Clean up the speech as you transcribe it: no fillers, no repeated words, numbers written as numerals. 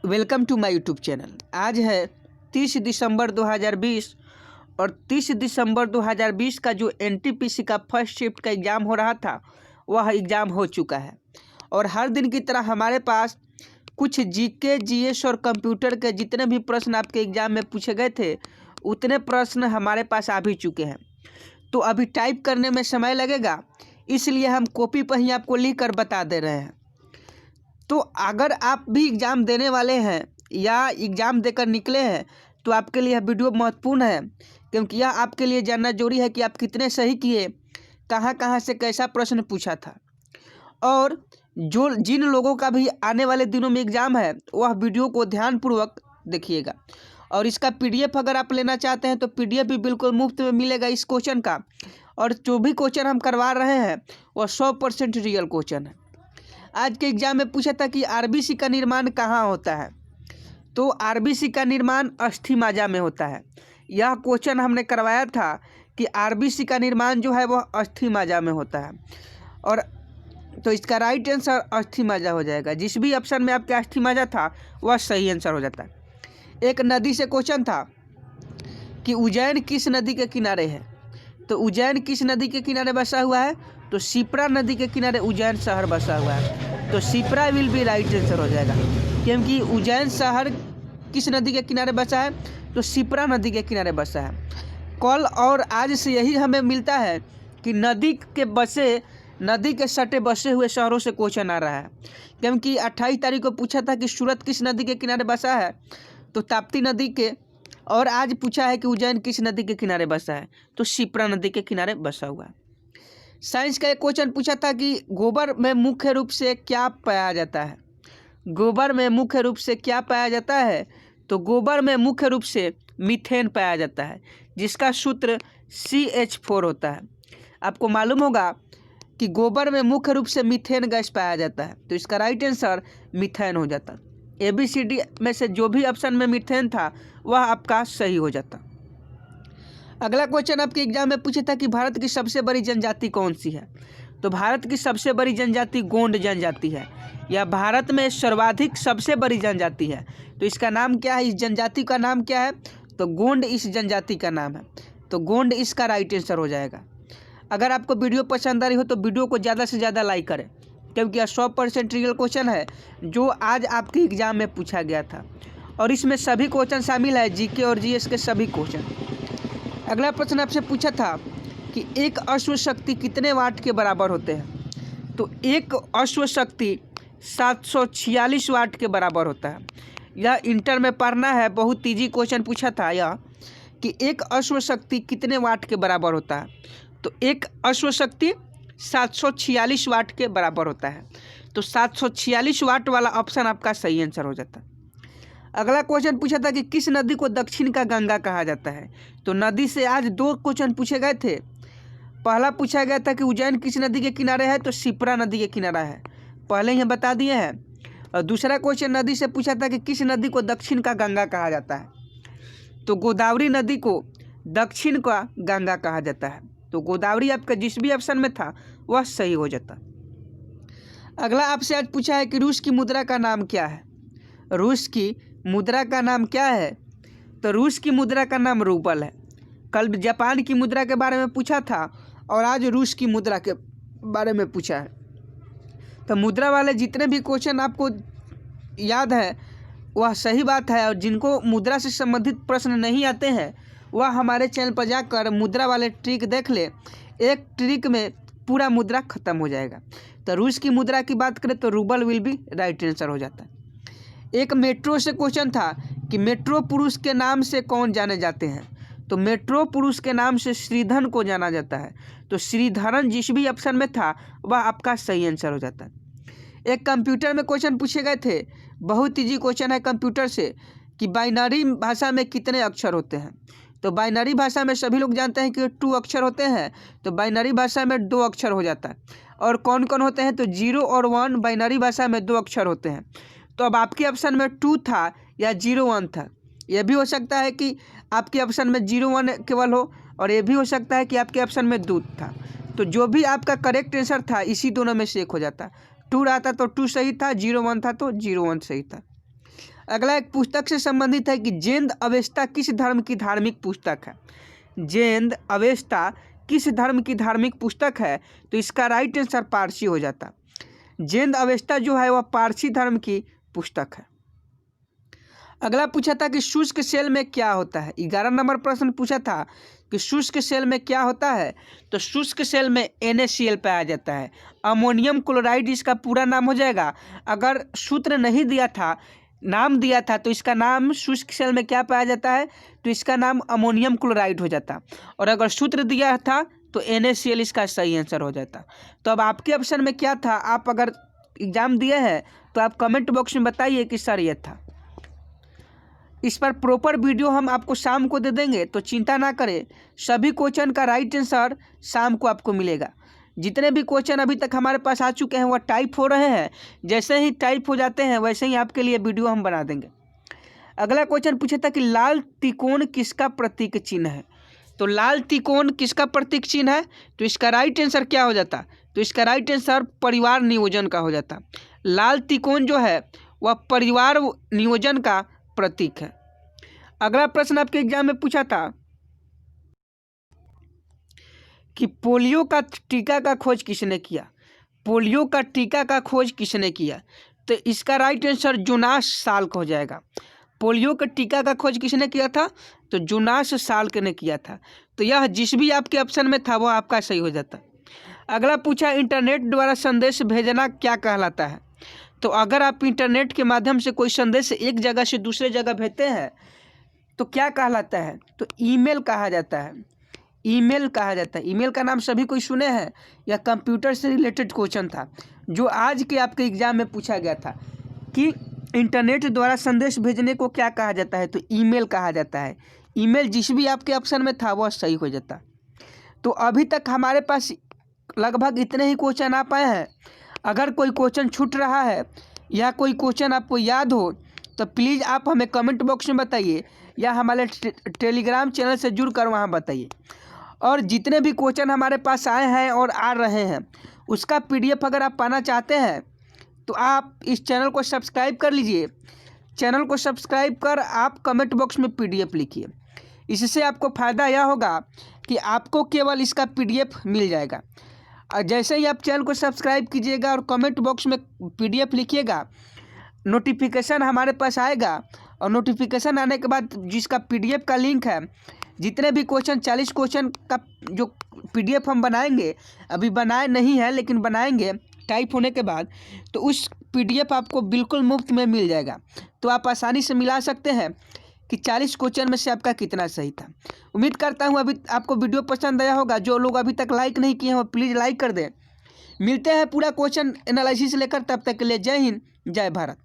Welcome to my YouTube channel. आज है 30 दिसंबर 2020 और 30 दिसंबर 2020 का जो एनटीपीसी का फर्स्ट शिफ्ट का एग्ज़ाम हो रहा था वह एग्ज़ाम हो चुका है। और हर दिन की तरह हमारे पास कुछ जीके, जीएस और कंप्यूटर के जितने भी प्रश्न आपके एग्ज़ाम में पूछे गए थे उतने प्रश्न हमारे पास आ भी चुके हैं। तो अभी टाइप करने में समय लगेगा, इसलिए हम कॉपी पर ही आपको लिख कर बता दे रहे हैं। तो अगर आप भी एग्ज़ाम देने वाले हैं या एग्ज़ाम देकर निकले हैं तो आपके लिए यह वीडियो महत्वपूर्ण है, क्योंकि यह आपके लिए जानना जरूरी है कि आप कितने सही किए, कहाँ कहाँ से कैसा प्रश्न पूछा था। और जिन लोगों का भी आने वाले दिनों में एग्ज़ाम है वह वीडियो को ध्यानपूर्वक देखिएगा। और इसका पीडीएफ अगर आप लेना चाहते हैं तो पीडीएफ भी बिल्कुल मुफ्त में मिलेगा इस क्वेश्चन का। और जो भी क्वेश्चन हम करवा रहे हैं वह 100% रियल क्वेश्चन है। आज के एग्जाम में पूछा था कि आरबीसी का निर्माण कहाँ होता है, तो आरबीसी का निर्माण अस्थि मज्जा में होता है। यह क्वेश्चन हमने करवाया था कि आरबीसी का निर्माण जो है वह अस्थि मज्जा में होता है। और तो इसका राइट आंसर अस्थि मज्जा हो जाएगा। जिस भी ऑप्शन में आपका अस्थि मज्जा था वह सही आंसर हो जाता है। एक नदी से क्वेश्चन था कि उज्जैन किस नदी के किनारे है, तो उज्जैन किस नदी के किनारे बसा हुआ है, तो शिप्रा नदी के किनारे उज्जैन शहर बसा हुआ है। तो शिप्रा विल भी राइट आंसर हो जाएगा, क्योंकि उज्जैन शहर किस नदी के किनारे बसा है, तो शिप्रा नदी के किनारे बसा है। कल और आज से यही हमें मिलता है कि नदी के सटे बसे हुए शहरों से क्वेश्चन आ रहा है। क्योंकि 28 तारीख को पूछा था कि सूरत किस नदी के किनारे बसा है, तो ताप्ती नदी के। और आज पूछा है कि उज्जैन किस नदी के किनारे बसा है, तो शिप्रा नदी के किनारे बसा हुआ है। साइंस का एक क्वेश्चन पूछा था कि गोबर में मुख्य रूप से क्या पाया जाता है। गोबर में मुख्य रूप से क्या पाया जाता है, तो गोबर में मुख्य रूप से मीथेन पाया जाता है, जिसका सूत्र CH4 होता है। आपको मालूम होगा कि गोबर में मुख्य रूप से मीथेन गैस पाया जाता है, तो इसका राइट आंसर मीथेन हो जाता। ABCD में से जो भी ऑप्शन में मीथेन था वह आपका सही हो जाता। अगला क्वेश्चन आपके एग्जाम में पूछा था कि भारत की सबसे बड़ी जनजाति कौन सी है, तो भारत की सबसे बड़ी जनजाति गोंड जनजाति है। यह भारत में सर्वाधिक सबसे बड़ी जनजाति है। तो इसका नाम क्या है, इस जनजाति का नाम क्या है, तो गोंड इस जनजाति का नाम है। तो गोंड इसका राइट आंसर हो जाएगा। अगर आपको वीडियो पसंद आ रही हो तो वीडियो को ज़्यादा से ज़्यादा लाइक करें, क्योंकि यह 100% रियल क्वेश्चन है जो आज आपके एग्जाम में पूछा गया था। और इसमें सभी क्वेश्चन शामिल है, जीके और जीएस के सभी क्वेश्चन। अगला प्रश्न आपसे पूछा था कि एक अश्व शक्ति कितने वाट के बराबर होते हैं, तो एक अश्व शक्ति 746 वाट के बराबर होता है। यह इंटर में पढ़ना है, बहुत ईजी क्वेश्चन पूछा था यह कि एक अश्व शक्ति कितने वाट के बराबर होता है, तो एक अश्व शक्ति 746 वाट के बराबर होता है। तो 746 वाट वाला ऑप्शन आपका सही आंसर हो जाता है। अगला क्वेश्चन पूछा था कि किस नदी को दक्षिण का गंगा कहा जाता है, तो नदी से आज 2 क्वेश्चन पूछे गए थे। पहला पूछा गया था कि उज्जैन किस नदी के किनारे है, तो शिप्रा नदी के किनारा है, पहले ही बता दिए हैं। और दूसरा क्वेश्चन नदी से पूछा था कि किस नदी को दक्षिण का गंगा कहा जाता है, तो गोदावरी नदी को दक्षिण का गंगा कहा जाता है। तो गोदावरी आपका जिस भी ऑप्शन में था वह सही हो जाता। अगला आपसे आज पूछा है कि रूस की मुद्रा का नाम क्या है। रूस की मुद्रा का नाम क्या है, तो रूस की मुद्रा का नाम रूबल है। कल जापान की मुद्रा के बारे में पूछा था और आज रूस की मुद्रा के बारे में पूछा है। तो मुद्रा वाले जितने भी क्वेश्चन आपको याद है वह सही बात है, और जिनको मुद्रा से संबंधित प्रश्न नहीं आते हैं वह हमारे चैनल पर जाकर मुद्रा वाले ट्रिक देख ले। एक ट्रिक में पूरा मुद्रा खत्म हो जाएगा। तो रूस की मुद्रा की बात करें तो रूबल विल भी राइट आंसर हो जाता है। एक मेट्रो से क्वेश्चन था कि मेट्रो पुरुष के नाम से कौन जाने जाते हैं, तो मेट्रो पुरुष के नाम से श्रीधर को जाना जाता है। तो श्रीधरन जिस भी ऑप्शन में था वह आपका सही आंसर हो जाता है। एक कंप्यूटर में क्वेश्चन पूछे गए थे, बहुत ईजी क्वेश्चन है कंप्यूटर से, कि बाइनरी भाषा में कितने अक्षर होते हैं। तो बाइनरी भाषा में सभी लोग जानते हैं कि 2 अक्षर होते हैं, तो बाइनरी भाषा में 2 अक्षर हो जाता है। और कौन कौन होते हैं, तो 0 और 1 बाइनरी भाषा में 2 अक्षर होते हैं। तो अब आपके ऑप्शन में 2 था या 0 1 था, यह भी हो सकता है कि आपके ऑप्शन में 0 1 केवल हो, और ये भी हो सकता है कि आपके ऑप्शन में 2 था। तो जो भी आपका करेक्ट आंसर था इसी दोनों में से एक हो जाता। 2 रहा था तो 2 सही था, 0 1 था तो 0 1 सही था। अगला एक पुस्तक से संबंधित है कि जेंद अवेस्ता किस धर्म की धार्मिक पुस्तक है। जेंद अवेस्ता किस धर्म की धार्मिक पुस्तक है, तो इसका राइट आंसर पारसी हो जाता। जेंद अवेस्ता जो है वह पारसी धर्म की पुस्तक है। अगला पूछा था कि शुष्क सेल में क्या होता है। 11 नंबर प्रश्न पूछा था कि शुष्क सेल में क्या होता है, तो शुष्क सेल में NaCl पाया जाता है। अमोनियम क्लोराइड इसका पूरा नाम हो जाएगा। अगर सूत्र नहीं दिया था, नाम दिया था, तो इसका नाम शुष्क सेल में क्या पाया जाता है, तो इसका नाम अमोनियम क्लोराइड हो जाता। और अगर सूत्र दिया था तो NaCl इसका सही आंसर हो जाता। तो अब आपके ऑप्शन में क्या था, आप अगर एग्जाम दिए हैं तो आप कमेंट बॉक्स में बताइए कि सर ये था। इस पर प्रॉपर वीडियो हम आपको शाम को दे देंगे, तो चिंता ना करें, सभी क्वेश्चन का राइट आंसर शाम को आपको मिलेगा। जितने भी क्वेश्चन अभी तक हमारे पास आ चुके हैं वह टाइप हो रहे हैं, जैसे ही टाइप हो जाते हैं वैसे ही आपके लिए वीडियो हम बना देंगे। अगला क्वेश्चन पूछा था कि लाल त्रिकोण किसका प्रतीक चिन्ह है। तो लाल त्रिकोण किसका प्रतीक चिन्ह है, तो इसका राइट आंसर क्या हो जाता, तो इसका राइट आंसर परिवार नियोजन का हो जाता। लाल त्रिकोण जो है वह परिवार नियोजन का प्रतीक है। अगला प्रश्न आपके एग्जाम में पूछा था कि पोलियो का टीका का खोज किसने किया। पोलियो का टीका का खोज किसने किया, तो इसका राइट आंसर जोनास साल्क हो जाएगा। पोलियो के टीका का खोज किसने किया था, तो जोनास साल्क ने किया था। तो यह जिस भी आपके ऑप्शन में था वो आपका सही हो जाता। अगला पूछा इंटरनेट द्वारा संदेश भेजना क्या कहलाता है। तो अगर आप इंटरनेट के माध्यम से कोई संदेश एक जगह से दूसरे जगह भेजते हैं तो क्या कहलाता है, तो ईमेल कहा जाता है। ईमेल कहा जाता है। ईमेल का नाम सभी कोई सुने हैं। यह कंप्यूटर से रिलेटेड क्वेश्चन था जो आज के आपके एग्जाम में पूछा गया था कि इंटरनेट द्वारा संदेश भेजने को क्या कहा जाता है, तो ईमेल कहा जाता है। ईमेल जिस भी आपके ऑप्शन में था वह सही हो जाता। तो अभी तक हमारे पास लगभग इतने ही क्वेश्चन आ पाए हैं। अगर कोई क्वेश्चन छूट रहा है या कोई क्वेश्चन आपको याद हो तो प्लीज़ आप हमें कमेंट बॉक्स में बताइए या हमारे टेलीग्राम चैनल से जुड़कर वहाँ बताइए। और जितने भी क्वेश्चन हमारे पास आए हैं और आ रहे हैं उसका PDF अगर आप पाना चाहते हैं तो आप इस चैनल को सब्सक्राइब कर लीजिए। चैनल को सब्सक्राइब कर आप कमेंट बॉक्स में PDF लिखिए। इससे आपको फ़ायदा यह होगा कि आपको केवल इसका PDF मिल जाएगा। और जैसे ही आप चैनल को सब्सक्राइब कीजिएगा और कमेंट बॉक्स में PDF लिखिएगा, नोटिफिकेशन हमारे पास आएगा। और नोटिफिकेशन आने के बाद जिसका PDF का लिंक है, जितने भी क्वेश्चन 40 क्वेश्चन का जो PDF हम बनाएंगे, अभी बनाए नहीं है लेकिन बनाएंगे टाइप होने के बाद, तो उस PDF आपको बिल्कुल मुफ्त में मिल जाएगा। तो आप आसानी से मिला सकते हैं कि 40 क्वेश्चन में से आपका कितना सही था। उम्मीद करता हूँ अभी आपको वीडियो पसंद आया होगा। जो लोग अभी तक लाइक नहीं किए हैं वो प्लीज़ लाइक कर दें। मिलते हैं पूरा क्वेश्चन एनालिसिस लेकर, तब तक के लिए जय हिंद जय भारत।